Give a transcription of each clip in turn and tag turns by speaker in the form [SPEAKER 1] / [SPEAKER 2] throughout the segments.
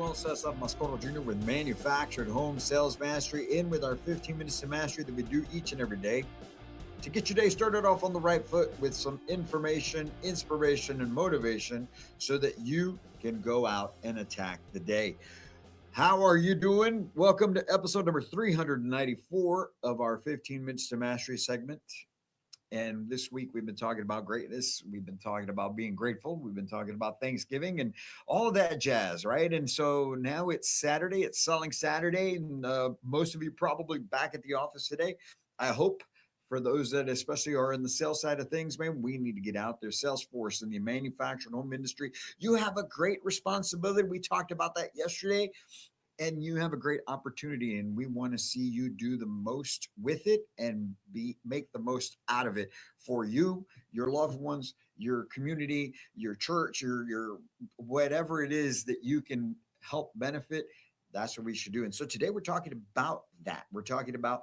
[SPEAKER 1] Manuel Cesar Mascoro Jr. with Manufactured Home Sales Mastery, in with our 15 minutes to mastery that we do each and every day to get your day started off on the right foot with some information, inspiration, and motivation so that you can go out and attack the day. How are you doing? Welcome to episode number 394 of our 15 minutes to mastery segment. And this week we've been talking about greatness. We've been talking about being grateful. We've been talking about Thanksgiving and all of that jazz, right? And so now it's Saturday. It's Selling Saturday, and most of you probably back at the office today. I hope for those that especially are in the sales side of things, man, we need to get out there. Salesforce in the manufacturing home industry, you have a great responsibility. We talked about that yesterday, and you have a great opportunity, and we want to see you do the most with it and make the most out of it for you, your loved ones, your community, your church, your whatever it is that you can help benefit. That's what we should do. And so today we're talking about that. We're talking about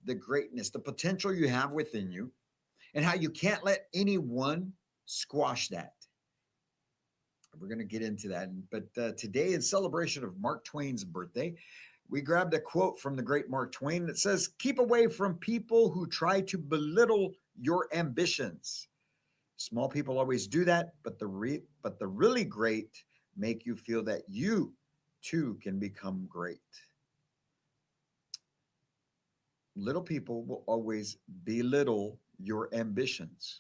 [SPEAKER 1] the greatness, the potential you have within you, and how you can't let anyone squash that. We're going to get into that. But today, in celebration of Mark Twain's birthday, we grabbed a quote from the great Mark Twain that says, "Keep away from people who try to belittle your ambitions. Small people always do that, but the really great make you feel that you too can become great. Little people will always belittle your ambitions.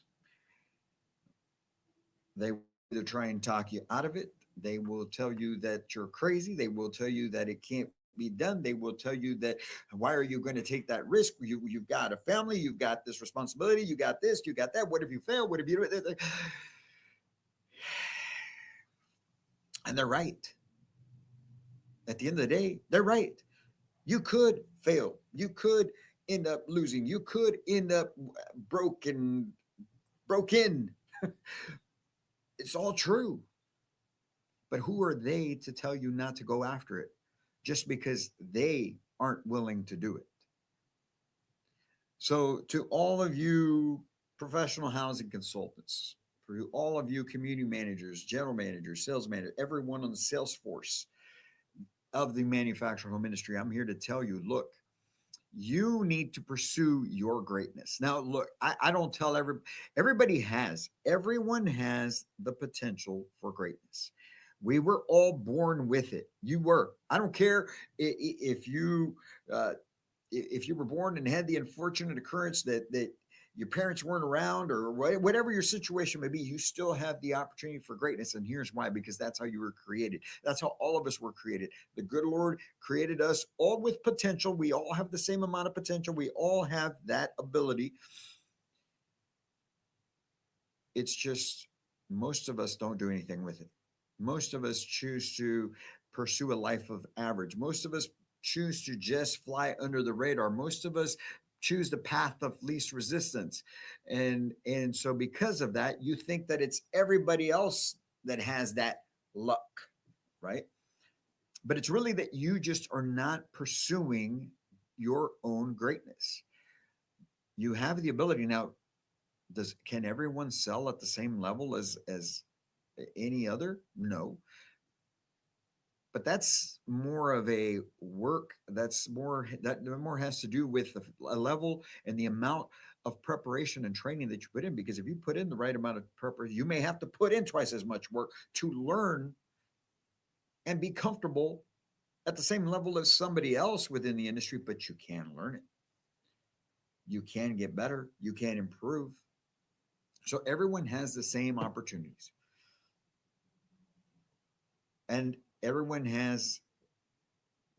[SPEAKER 1] They will either try and talk you out of it. They will tell you that you're crazy. They will tell you that it can't be done. They will tell you that why are you going to take that risk? You've got a family, you've got this responsibility, you got this, you got that. What if you fail? What if you do it? And they're right. At the end of the day, they're right. You could fail. You could end up losing. You could end up broken. It's all true. But who are they to tell you not to go after it just because they aren't willing to do it? So, to all of you professional housing consultants, for all of you community managers, general managers, sales managers, everyone on the sales force of the manufacturing home industry, I'm here to tell you, look, you need to pursue your greatness. Now, look, I don't tell everyone has the potential for greatness. We were all born with it. You were. I don't care if you uh, if you were born and had the unfortunate occurrence that your parents weren't around or whatever your situation may be, you still have the opportunity for greatness. And here's why: because that's how you were created. That's how all of us were created. The good Lord created us all with potential. We all have the same amount of potential. We all have that ability. It's just most of us don't do anything with it. Most of us choose to pursue a life of average. Most of us choose to just fly under the radar. Most of us choose the path of least resistance. And so because of that, you think that it's everybody else that has that luck, right? But it's really that you just are not pursuing your own greatness. You have the ability now. Does Can everyone sell at the same level as any other? No, but that's more of a work. That more has to do with a level and the amount of preparation and training that you put in. Because if you put in the right amount of preparation, you may have to put in twice as much work to learn and be comfortable at the same level as somebody else within the industry. But you can learn it. You can get better. You can improve. So everyone has the same opportunities, and everyone has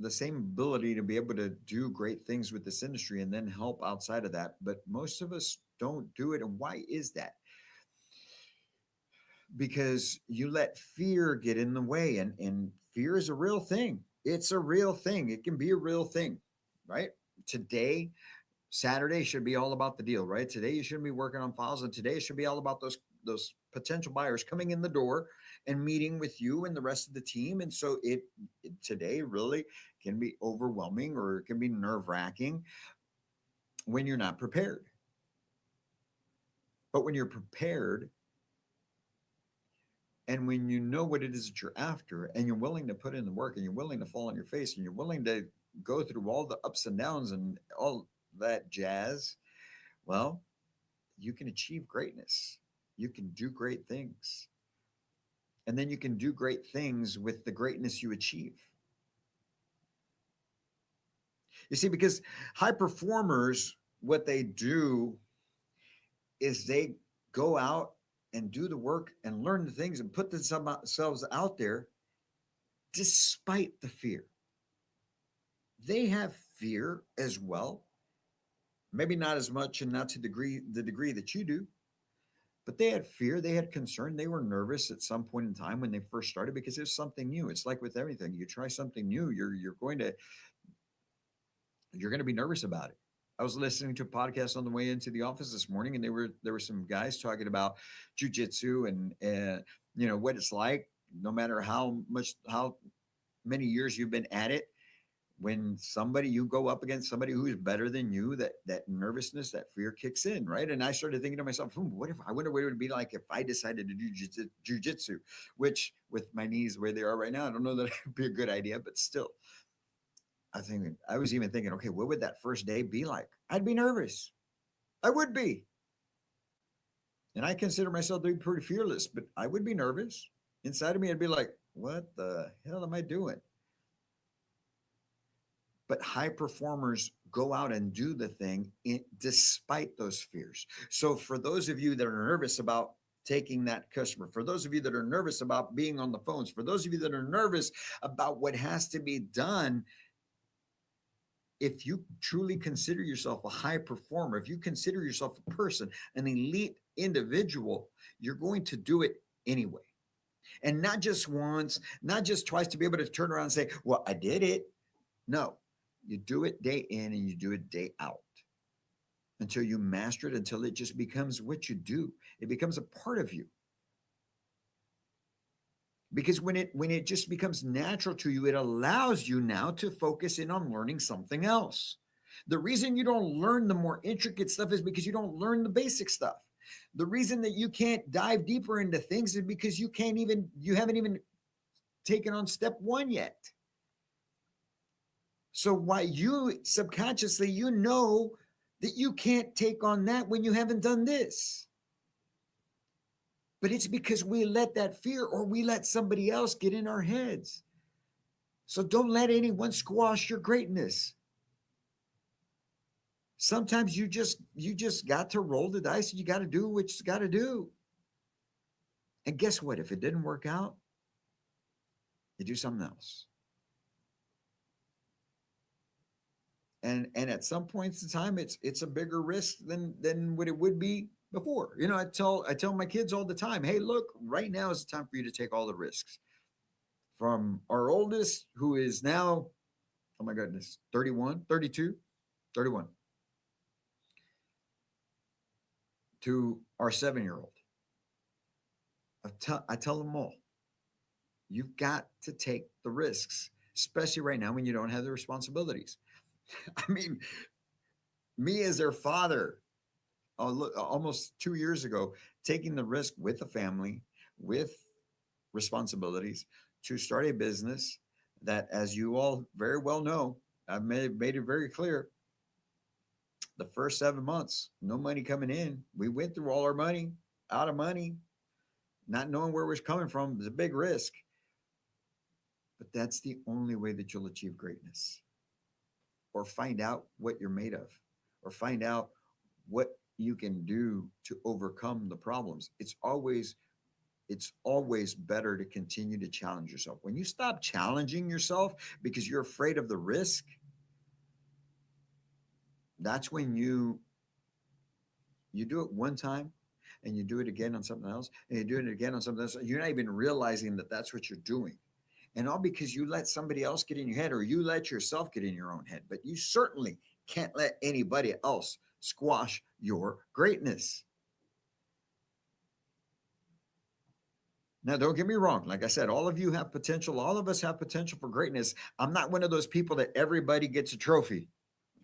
[SPEAKER 1] the same ability to be able to do great things with this industry and then help outside of that. But most of us don't do it. And why is that? Because you let fear get in the way, and fear is a real thing. It's a real thing. It can be a real thing, right? Today, Saturday should be all about the deal, right? Today you shouldn't be working on files, and today should be all about those potential buyers coming in the door and meeting with you and the rest of the team. And so it today really can be overwhelming, or it can be nerve wracking when you're not prepared. But when you're prepared, And when you know what it is that you're after and you're willing to put in the work and you're willing to fall on your face and you're willing to go through all the ups and downs and all that jazz, well, you can achieve greatness. You can do great things. And then you can do great things with the greatness you achieve. You see, because high performers, what they do is they go out and do the work and learn the things and put themselves out there despite the fear. They have fear as well. Maybe not as much and not to the degree that you do, but they had fear, they had concern, they were nervous at some point in time when they first started because it's something new. It's like with everything. You try something new, you're going to be nervous about it. I was listening to a podcast on the way into the office this morning, and there were some guys talking about jujitsu and what it's like. No matter how many years you've been at it, when somebody you go up against somebody who is better than you, that nervousness, that fear kicks in, right? And I started thinking to myself, what if I wonder what it would be like if I decided to do jujitsu, which with my knees where they are right now, I don't know that it would be a good idea, but still, I was even thinking, okay, what would that first day be like? I'd be nervous. I would be. And I consider myself to be pretty fearless, but I would be nervous. Inside of me, I'd be like, what the hell am I doing? But high performers go out and do the thing despite those fears. So, for those of you that are nervous about taking that customer, for those of you that are nervous about being on the phones, for those of you that are nervous about what has to be done, if you truly consider yourself a high performer, if you consider yourself a person, an elite individual, you're going to do it anyway. And not just once, not just twice to be able to turn around and say, well, I did it. No, you do it day in and you do it day out until you master it, until it just becomes what you do. It becomes a part of you. Because when it just becomes natural to you, it allows you now to focus in on learning something else. The reason you don't learn the more intricate stuff is because you don't learn the basic stuff. The reason that you can't dive deeper into things is because you haven't even taken on step one yet. So why you subconsciously, that you can't take on that when you haven't done this. But it's because we let that fear or we let somebody else get in our heads. So don't let anyone squash your greatness. Sometimes you just got to roll the dice and you got to do what you got to do. And guess what? If it didn't work out, you do something else. And at some points in time, it's a bigger risk than what it would be before. I tell my kids all the time, hey, look, right now is the time for you to take all the risks. From our oldest, who is now, oh my goodness, 31, 32, 31, to our 7-year-old. I tell them all, you've got to take the risks, especially right now when you don't have the responsibilities. I mean, me as their father, almost 2 years ago, taking the risk with a family, with responsibilities to start a business that, as you all very well know, I've made it very clear. The first 7 months, no money coming in. We went through all our money, out of money, not knowing where it was coming from. It was a big risk. But that's the only way that you'll achieve greatness, or find out what you're made of, or find out what you can do to overcome the problems. It's always better to continue to challenge yourself. When you stop challenging yourself because you're afraid of the risk, that's when you do it one time and you do it again on something else and you do it again on something else. You're not even realizing that that's what you're doing. And all because you let somebody else get in your head, or you let yourself get in your own head. But you certainly can't let anybody else squash your greatness. Now, don't get me wrong. Like I said, all of you have potential. All of us have potential for greatness. I'm not one of those people that everybody gets a trophy.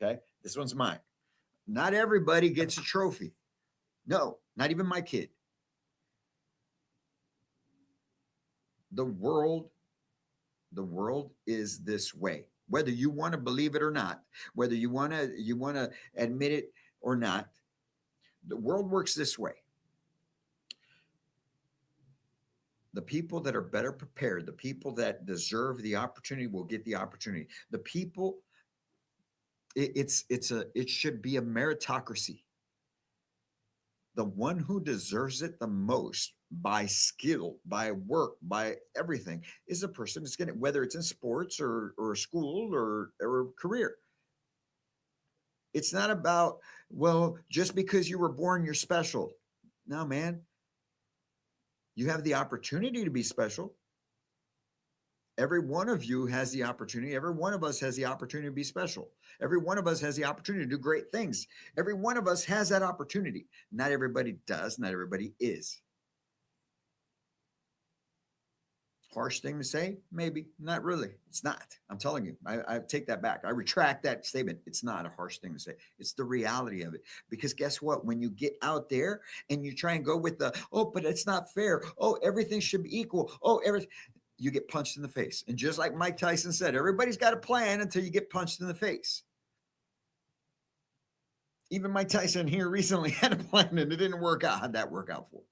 [SPEAKER 1] Okay. This one's mine. Not everybody gets a trophy. No, not even my kid. The world, the world is this way. Whether you want to believe it or not, whether you want to admit it or not, the world works this way. The people that are better prepared, the people that deserve the opportunity will get the opportunity. The people, it should be a meritocracy. The one who deserves it the most by skill, by work, by everything is the person that's going to, whether it's in sports or school or career. It's not about, well, just because you were born, you're special. No, man, you have the opportunity to be special. Every one of you has the opportunity. Every one of us has the opportunity to be special. Every one of us has the opportunity to do great things. Every one of us has that opportunity. Not everybody does, not everybody is. Harsh thing to say? Maybe. Not really. It's not. I'm telling you. I take that back. I retract that statement. It's not a harsh thing to say. It's the reality of it. Because guess what? When you get out there and you try and go with the, oh, but it's not fair. Oh, everything should be equal. Oh, everything, you get punched in the face. And just like Mike Tyson said, everybody's got a plan until you get punched in the face. Even Mike Tyson here recently had a plan and it didn't work out. How'd that work out for him?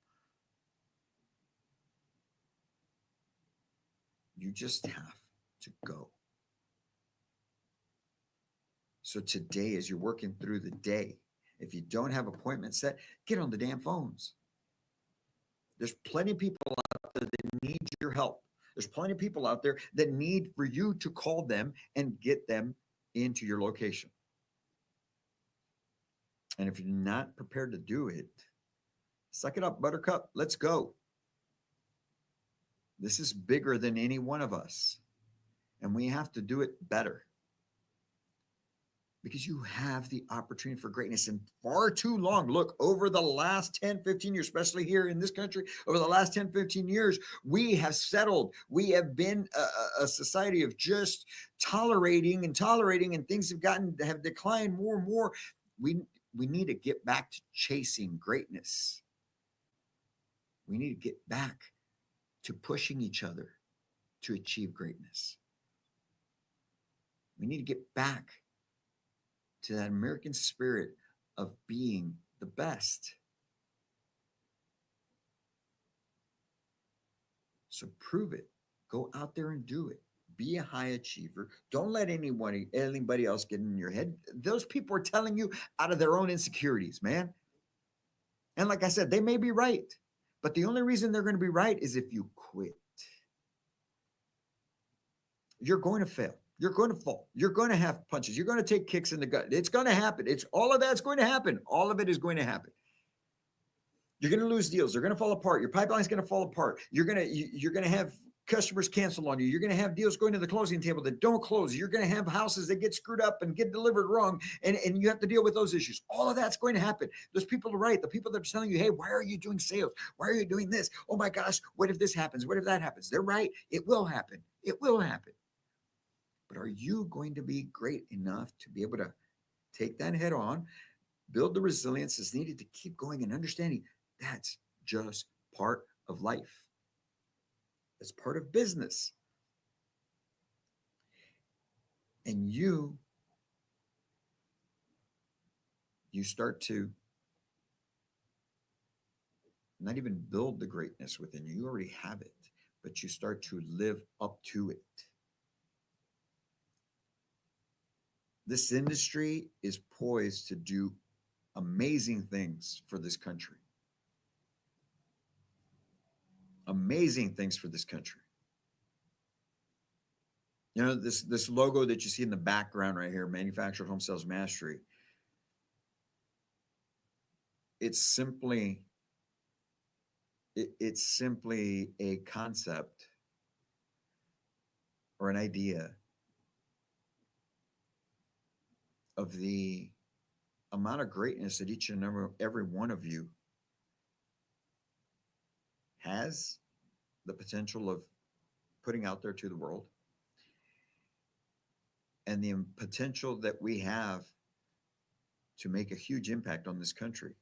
[SPEAKER 1] You just have to go. So today, as you're working through the day, if you don't have appointments set, get on the damn phones. There's plenty of people out there that need your help. There's plenty of people out there that need for you to call them and get them into your location. And if you're not prepared to do it, suck it up, buttercup. Let's go. This is bigger than any one of us. And we have to do it better because you have the opportunity for greatness. And far too long, look, over the last 10, 15 years, especially here in this country, over the last 10, 15 years, we have settled. We have been a society of just tolerating and tolerating, and things have declined more and more. We, we need to get back to chasing greatness. We need to get back to pushing each other to achieve greatness. We need to get back to that American spirit of being the best. So prove it. Go out there and do it. Be a high achiever. Don't let anybody else get in your head. Those people are telling you out of their own insecurities, man. And like I said, they may be right, but the only reason they're going to be right is if you quit. You're going to fail. You're going to fall. You're going to have punches. You're going to take kicks in the gut. It's going to happen. It's all of that's going to happen. All of it is going to happen. You're going to lose deals. They're going to fall apart. Your pipeline's going to fall apart. You're going to have customers cancel on you. You're going to have deals going to the closing table that don't close. You're going to have houses that get screwed up and get delivered wrong, and you have to deal with those issues. All of that's going to happen. Those people are right. The people that are telling you, hey, why are you doing sales? Why are you doing this? Oh my gosh, what if this happens? What if that happens? They're right. It will happen. It will happen. But are you going to be great enough to be able to take that head on, build the resilience that's needed to keep going and understanding that's just part of life? It's part of business. And you start to not even build the greatness within you. You already have it, but you start to live up to it. This industry is poised to do amazing things for this country. Amazing things for this country. You know, this logo that you see in the background right here, Manufactured Home Sales Mastery, it's simply it's simply a concept or an idea of the amount of greatness that each and every one of you has the potential of putting out there to the world, and the potential that we have to make a huge impact on this country.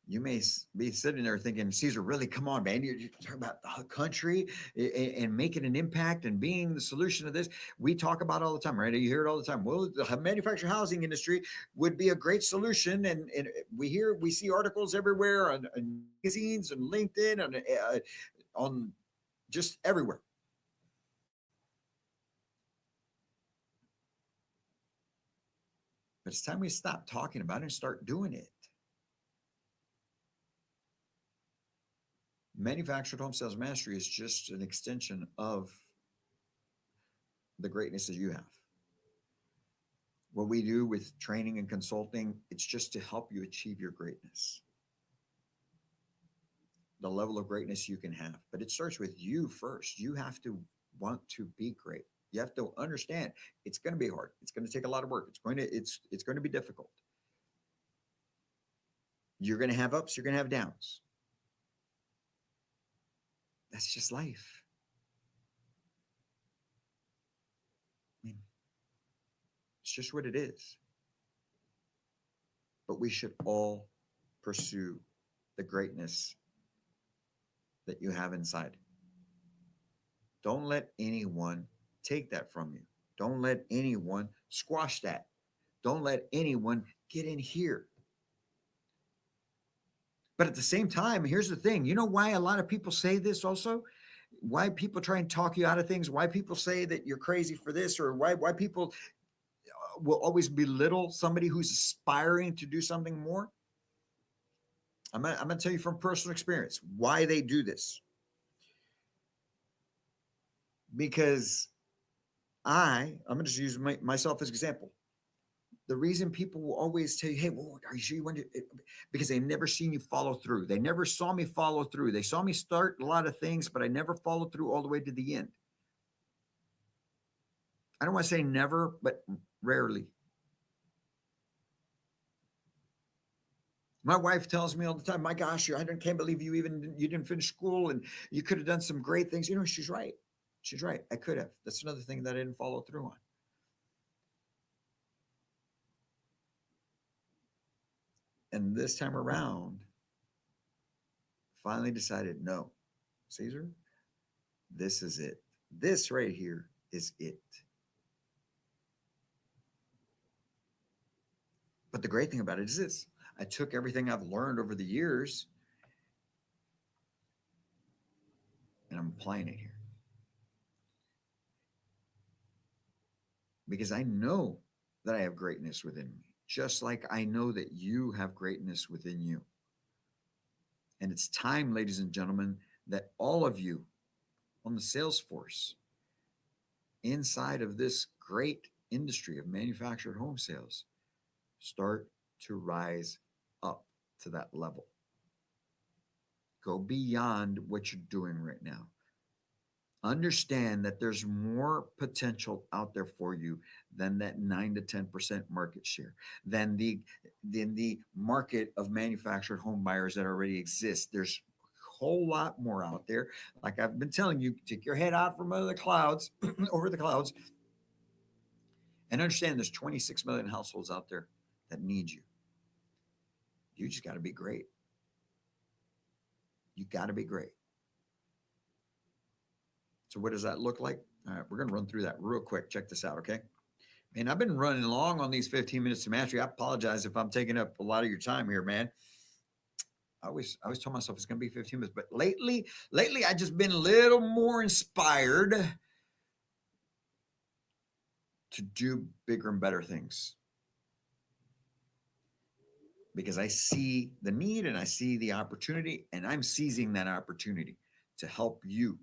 [SPEAKER 1] You may be sitting there thinking, Caesar, really, come on, man. You're talking about the country and making an impact and being the solution to this. We talk about it all the time, right? You hear it all the time. Well, the manufactured housing industry would be a great solution. And we see articles everywhere on magazines and LinkedIn and on just everywhere. But it's time we stop talking about it and start doing it. Manufactured home sales mastery is just an extension of the greatness that you have. What we do with training and consulting, it's just to help you achieve your greatness, the level of greatness you can have. But it starts with you first. You have to want to be great. You have to understand it's going to be hard. It's going to take a lot of work. It's going to be difficult. You're going to have ups, you're going to have downs. That's just life. I mean, it's just what it is. But we should all pursue the greatness that you have inside. Don't let anyone take that from you. Don't let anyone squash that. Don't let anyone get in here. But at the same time, here's the thing. You know why a lot of people say this also? Why people try and talk you out of things? Why people say that you're crazy for this, or why people will always belittle somebody who's aspiring to do something more? I'm gonna tell you from personal experience why they do this. Because I'm gonna just use myself as an example. The reason people will always tell you, "Hey, well, are you sure you want to?" Because they never seen you follow through. They never saw me follow through. They saw me start a lot of things, but I never followed through all the way to the end. I don't want to say never, but rarely. My wife tells me all the time, "My gosh, can't believe you didn't finish school and you could have done some great things." You know, she's right. She's right. I could have. That's another thing that I didn't follow through on. And this time around, finally decided, no, Caesar, this is it. This right here is it. But the great thing about it is this: I took everything I've learned over the years and I'm applying it here because I know that I have greatness within me, just like I know that you have greatness within you. And it's time, ladies and gentlemen, that all of you on the sales force inside of this great industry of manufactured home sales start to rise up to that level. Go beyond what you're doing right now. Understand that there's more potential out there for you than that 9 to 10% market share, than the market of manufactured home buyers that already exist. There's a whole lot more out there. Like I've been telling you, take your head out from under the clouds, over the clouds, and understand there's 26 million households out there that need you. You just got to be great. You got to be great. So what does that look like? All right, we're going to run through that real quick. Check this out, okay? And I've been running long on these 15 minutes to mastery. I apologize if I'm taking up a lot of your time here, man. I always tell myself it's going to be 15 minutes, but lately I just been a little more inspired to do bigger and better things because I see the need and I see the opportunity, and I'm seizing that opportunity to help you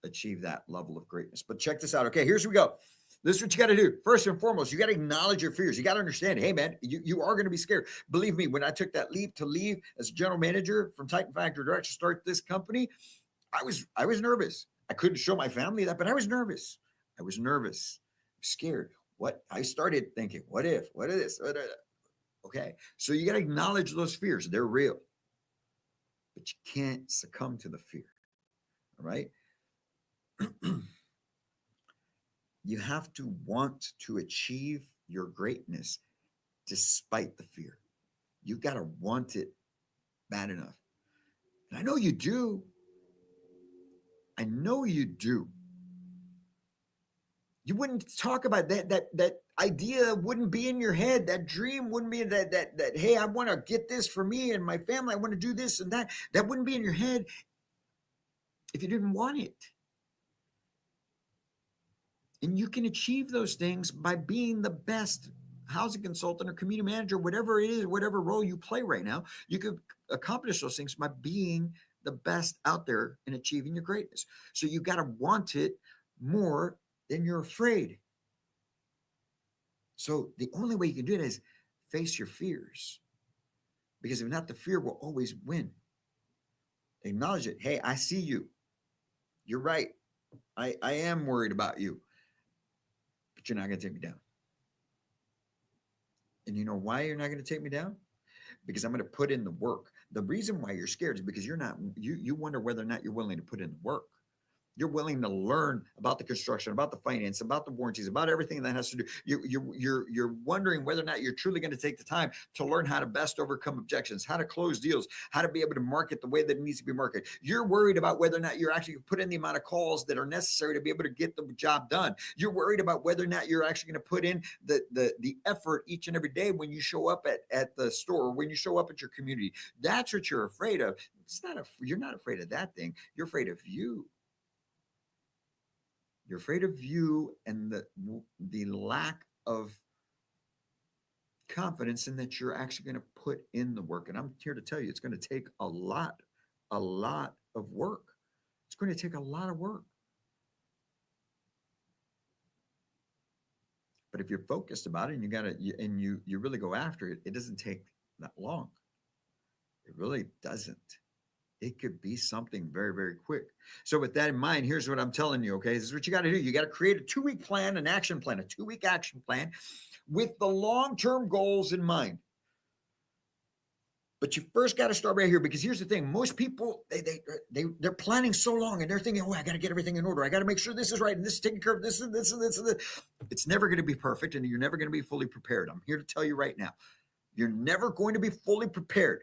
[SPEAKER 1] achieve that level of greatness. But check this out. Okay, here's what we go. This is what you got to do. First and foremost, you got to acknowledge your fears. You got to understand, hey, man, you are going to be scared. Believe me, when I took that leap to leave as general manager from Titan Factory Direct to start this company, I was nervous. I couldn't show my family that, but I was nervous. I was nervous, scared. What I started thinking, what if, what is this? Okay, so you got to acknowledge those fears. They're real, but you can't succumb to the fear. All right. You have to want to achieve your greatness despite the fear. You got to want it bad enough. And I know you do. I know you do. You wouldn't talk about that. That idea wouldn't be in your head. That dream wouldn't be that. Hey, I want to get this for me and my family. I want to do this and that. That wouldn't be in your head if you didn't want it. And you can achieve those things by being the best housing consultant or community manager, whatever it is, whatever role you play right now. You could accomplish those things by being the best out there and achieving your greatness. So you got to want it more than you're afraid. So the only way you can do it is face your fears. Because if not, the fear will always win. Acknowledge it. Hey, I see you. You're right. I am worried about you. But you're not going to take me down. And you know why you're not going to take me down? Because I'm going to put in the work. The reason why you're scared is because you wonder whether or not you're willing to put in the work. You're willing to learn about the construction, about the finance, about the warranties, about everything that has to do. You're wondering whether or not you're truly going to take the time to learn how to best overcome objections, how to close deals, how to be able to market the way that it needs to be marketed. You're worried about whether or not you're actually put in the amount of calls that are necessary to be able to get the job done. You're worried about whether or not you're actually going to put in the effort each and every day when you show up at the store, when you show up at your community. That's what you're afraid of. You're not afraid of that thing. You're afraid of you. You're afraid of you and the lack of confidence in that you're actually going to put in the work. And I'm here to tell you, it's going to take a lot of work. It's going to take a lot of work. But if you're focused about it and you really go after it, it doesn't take that long. It really doesn't. It could be something very, very quick. So with that in mind, here's what I'm telling you, okay? This is what you got to do. You got to create a 2-week plan, an action plan, a 2-week action plan with the long-term goals in mind. But you first got to start right here, because here's the thing. Most people, they're planning so long and they're thinking, oh, I got to get everything in order. I got to make sure this is right and this is taken care of, this and this and this and this. It's never going to be perfect and you're never going to be fully prepared. I'm here to tell you right now, you're never going to be fully prepared.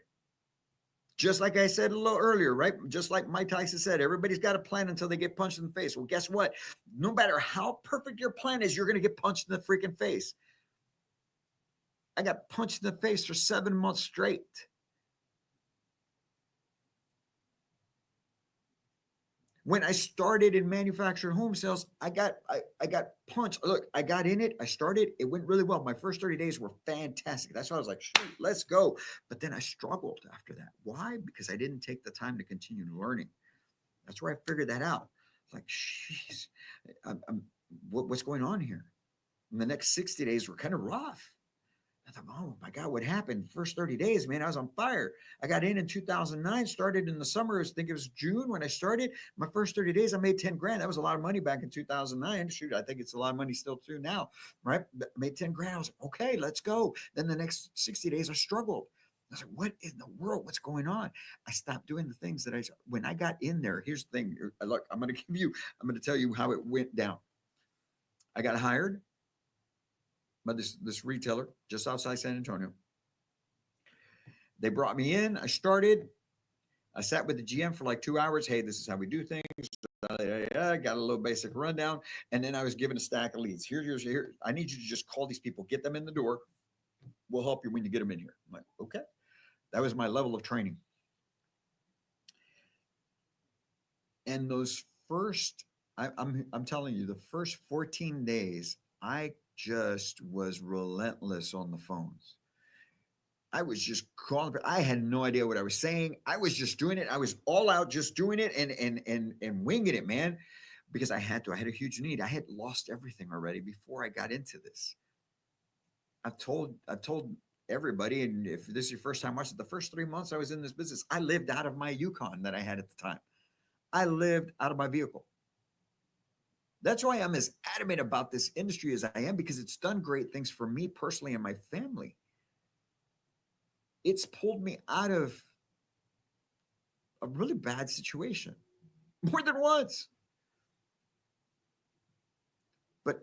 [SPEAKER 1] Just like I said a little earlier, right? Just like Mike Tyson said, everybody's got a plan until they get punched in the face. Well, guess what? No matter how perfect your plan is, you're going to get punched in the freaking face. I got punched in the face for 7 months straight. When I started in manufactured home sales, I got punched. Look, I got in it. I started. It went really well. My first 30 days were fantastic. That's why I was like, shoot, let's go. But then I struggled after that. Why? Because I didn't take the time to continue learning. That's where I figured that out. It's like, jeez, what's going on here? And the next 60 days were kind of rough. I thought, oh my God, what happened? First 30 days, man, I was on fire. I got in 2009, started in the summer. I think it was June when I started. My first 30 days, I made 10 grand. That was a lot of money back in 2009. Shoot, I think it's a lot of money still too now, right? I made 10 grand. I was like, okay, let's go. Then the next 60 days, I struggled. I was like, what in the world? What's going on? I stopped doing the things that when I got in there, here's the thing. Look, I'm going to tell you how it went down. I got hired by this retailer just outside San Antonio. They brought me in. I started. I sat with the GM for like 2 hours. Hey, this is how we do things. I got a little basic rundown. And then I was given a stack of leads. Here. I need you to just call these people, get them in the door. We'll help you when you get them in here. I'm like, okay. That was my level of training. And those first, I'm telling you, the first 14 days, I just was relentless on the phones. I was just calling. I had no idea what I was saying. I was just doing it. I was all out just doing it and winging it, man, because I had to. I had a huge need. I had lost everything already before I got into this. I've told everybody, and if this is your first time watching, the first 3 months I was in this business, I lived out of my Yukon that I had at the time. I lived out of my vehicle. That's why I'm as adamant about this industry as I am, because it's done great things for me personally and my family. It's pulled me out of a really bad situation more than once. But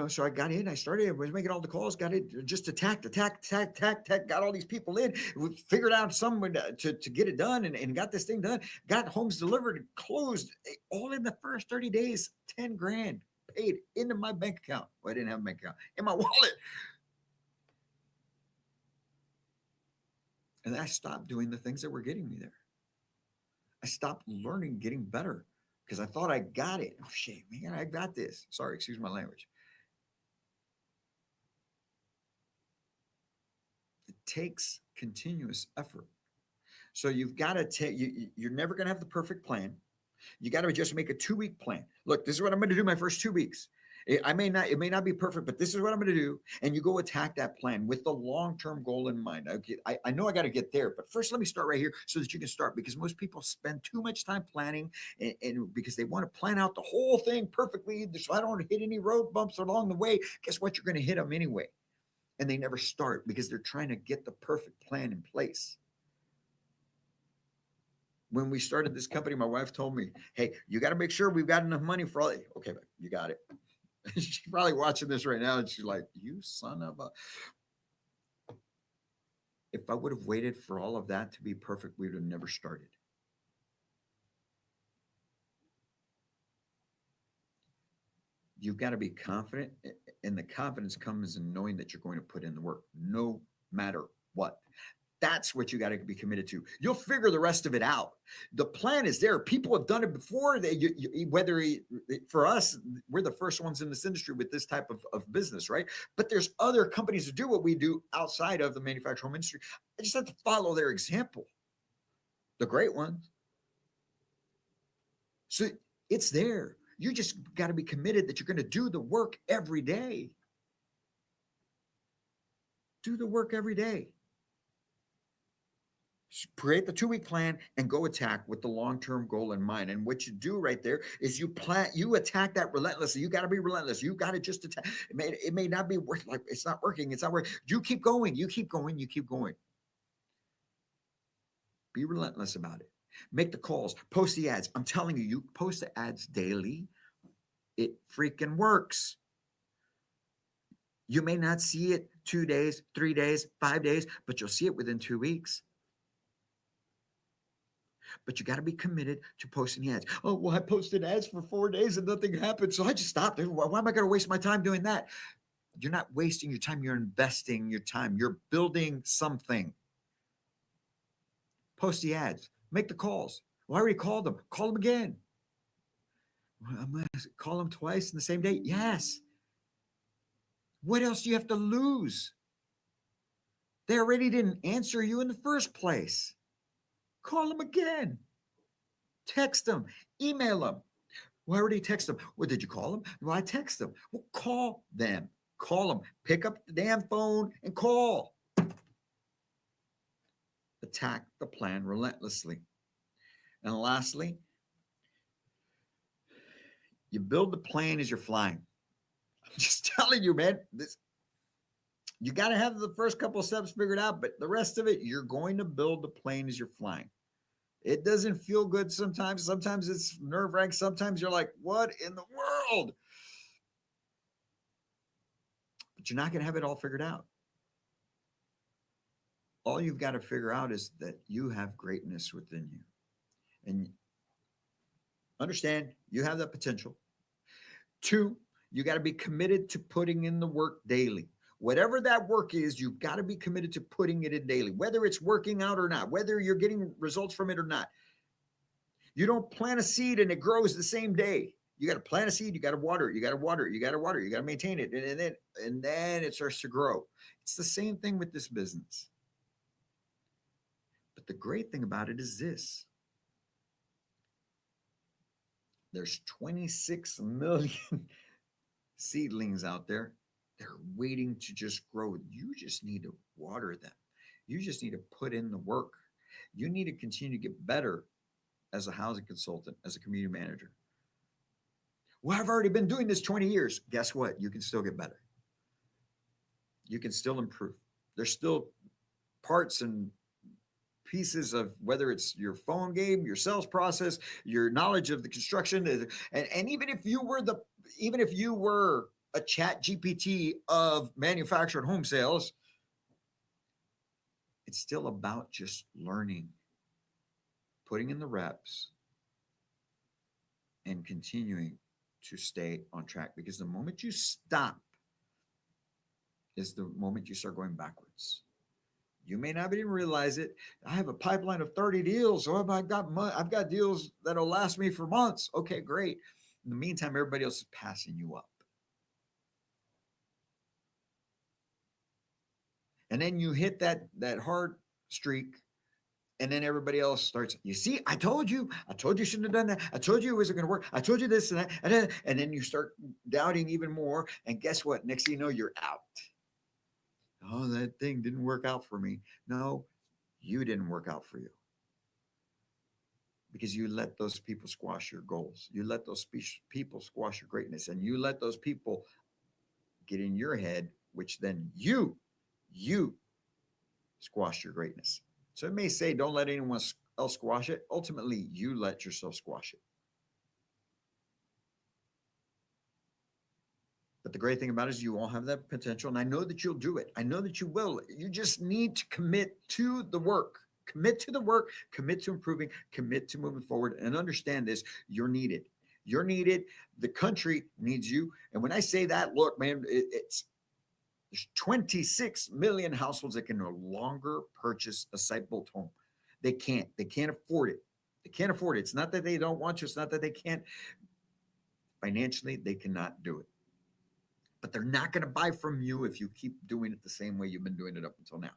[SPEAKER 1] So I got in, I started, I was making all the calls, got it, just attack, got all these people in, we figured out someone to get it done and got this thing done, got homes delivered and closed all in the first 30 days, 10 grand paid into my bank account. Well, I didn't have a bank account in my wallet. And I stopped doing the things that were getting me there. I stopped learning, getting better because I thought I got it. Oh shit, man, I got this. Sorry, excuse my language. It takes continuous effort. So you've got to take you're never going to have the perfect plan. You got to just make a 2 week plan. Look, this is what I'm going to do my first 2 weeks. It may not be perfect, but this is what I'm going to do. And you go attack that plan with the long-term goal in mind. Okay, I know I got to get there, but first let me start right here so that you can start, because most people spend too much time planning and because they want to plan out the whole thing perfectly so I don't hit any road bumps along the way. Guess what? You're going to hit them anyway. And they never start because they're trying to get the perfect plan in place. When we started this company, my wife told me, "Hey, you got to make sure we've got enough money for all." Okay, you got it. She's probably watching this right now, and she's like, "You son of a." If I would have waited for all of that to be perfect, we would have never started. You've got to be confident, and the confidence comes in knowing that you're going to put in the work, no matter what. That's what you got to be committed to. You'll figure the rest of it out. The plan is there. People have done it before. For us, we're the first ones in this industry with this type of business, right? But there's other companies that do what we do outside of the manufactured home industry. I just have to follow their example, the great ones. So it's there. You just got to be committed that you're going to do the work every day. Do the work every day. Create the 2 week plan and go attack with the long-term goal in mind. And what you do right there is you attack that relentlessly. You got to be relentless. You got to just attack. It may not be worth, like it's not working. It's not working. You keep going. You keep going. You keep going. Be relentless about it. Make the calls. Post the ads. I'm telling you, you post the ads daily. It freaking works. You may not see it 2 days, 3 days, 5 days, but you'll see it within 2 weeks. But you got to be committed to posting the ads. Oh, well, I posted ads for 4 days and nothing happened, so I just stopped. Why am I going to waste my time doing that? You're not wasting your time. You're investing your time. You're building something. Post the ads. Make the calls. Well, I already called them. Call them again. Well, I'm going to call them twice in the same day. Yes. What else do you have to lose? They already didn't answer you in the first place. Call them again. Text them. Email them. Well, I already text them. Well, did you call them? Well, I text them. Well, call them. Call them. Pick up the damn phone and call. Attack the plan relentlessly. And lastly, you build the plane as you're flying. I'm just telling you, man, you got to have the first couple of steps figured out, but the rest of it, you're going to build the plane as you're flying. It doesn't feel good sometimes. Sometimes it's nerve-wracking. Sometimes you're like, what in the world? But you're not going to have it all figured out. All you've got to figure out is that you have greatness within you. And understand you have that potential. 2, you got to be committed to putting in the work daily. Whatever that work is, you've got to be committed to putting it in daily, whether it's working out or not, whether you're getting results from it or not. You don't plant a seed and it grows the same day. You got to plant a seed, you got to water it, you got to water it, you got to water it, you got to maintain it, and then it starts to grow. It's the same thing with this business. But the great thing about it is this. There's 26 million seedlings out there. They're waiting to just grow. You just need to water them. You just need to put in the work. You need to continue to get better as a housing consultant, as a community manager. Well, I've already been doing this 20 years. Guess what? You can still get better. You can still improve. There's still parts and pieces of whether it's your phone game, your sales process, your knowledge of the construction, and even if you were a chat GPT of manufactured home sales. It's still about just learning, putting in the reps, and continuing to stay on track. Because the moment you stop is the moment you start going backwards. You may not even realize it. I have a pipeline of 30 deals. So I've got deals that'll last me for months. Okay, great. In the meantime, everybody else is passing you up. And then you hit that hard streak, and then everybody else starts, you see, I told you shouldn't have done that. I told you it wasn't going to work. I told you this and that. And then you start doubting even more. And guess what? Next thing you know, you're out. Oh, that thing didn't work out for me. No, you didn't work out for you because you let those people squash your goals. You let those people squash your greatness, and you let those people get in your head, which then you squash your greatness. So it may say, don't let anyone else squash it. Ultimately, you let yourself squash it. But the great thing about it is you all have that potential. And I know that you'll do it. I know that you will. You just need to commit to the work. Commit to the work, commit to improving, commit to moving forward, and understand this. You're needed. You're needed. The country needs you. And when I say that, look, man, there's 26 million households that can no longer purchase a site-built home. They can't. They can't afford it. They can't afford it. It's not that they don't want to. It's not that they can't. Financially, they cannot do it. But they're not going to buy from you if you keep doing it the same way you've been doing it up until now.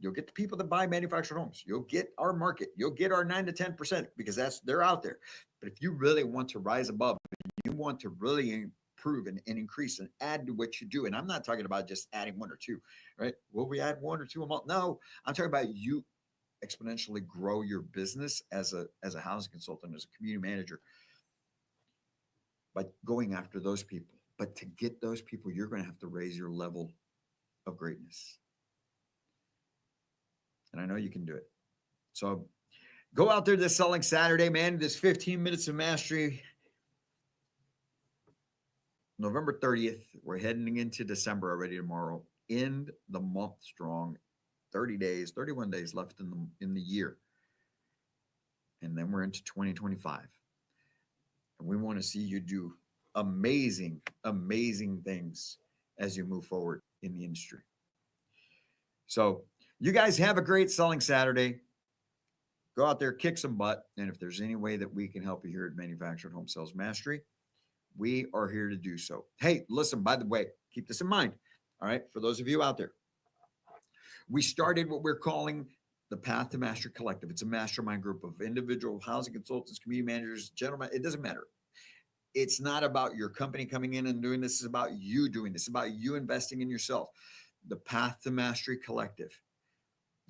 [SPEAKER 1] You'll get the people that buy manufactured homes. You'll get our market. You'll get our 9 to 10% because they're out there. But if you really want to rise above, you want to really improve and increase and add to what you do. And I'm not talking about just adding one or two, right? Will we add one or two a month? No, I'm talking about you exponentially grow your business as a housing consultant, as a community manager, by going after those people. But to get those people, you're going to have to raise your level of greatness. And I know you can do it. So go out there this Selling Saturday, man. This 15 minutes of mastery. November 30th. We're heading into December already tomorrow. End the month strong. 30 days, 31 days left in the year. And then we're into 2025. And we want to see you do amazing, amazing things as you move forward in the industry. So you guys have a great Selling Saturday. Go out there, kick some butt. And if there's any way that we can help you here at Manufactured Home Sales Mastery, we are here to do so. Hey, listen, by the way, keep this in mind. All right. For those of you out there, we started what we're calling the Path to Mastery Collective. It's a mastermind group of individual housing consultants, community managers, gentlemen. It doesn't matter. It's not about your company coming in and doing this. It's about you doing this. It's about you investing in yourself. The Path to Mastery Collective.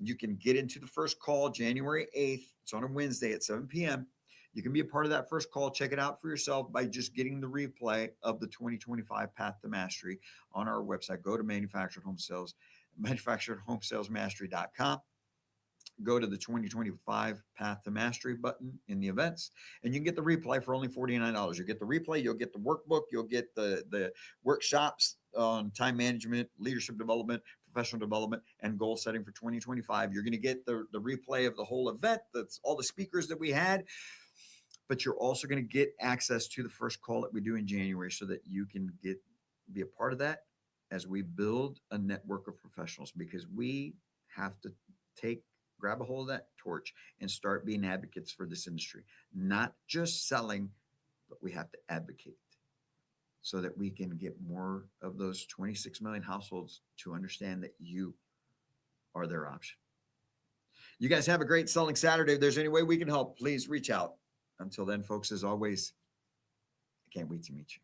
[SPEAKER 1] You can get into the first call January 8th. It's on a Wednesday at 7 p.m. You can be a part of that first call. Check it out for yourself by just getting the replay of the 2025 Path to Mastery on our website. Go to manufacturedhomesalesmastery.com. Go to the 2025 Path to Mastery button in the events, and you can get the replay for only $49. You'll get the replay, you'll get the workbook, you'll get the workshops on time management, leadership development, professional development, and goal setting for 2025. You're going to get the replay of the whole event. That's all the speakers that we had. But you're also going to get access to the first call that we do in January so that you can be a part of that as we build a network of professionals, because we have to grab a hold of that torch and start being advocates for this industry. Not just selling, but we have to advocate so that we can get more of those 26 million households to understand that you are their option. You guys have a great Selling Saturday. If there's any way we can help, please reach out. Until then, folks, as always, I can't wait to meet you.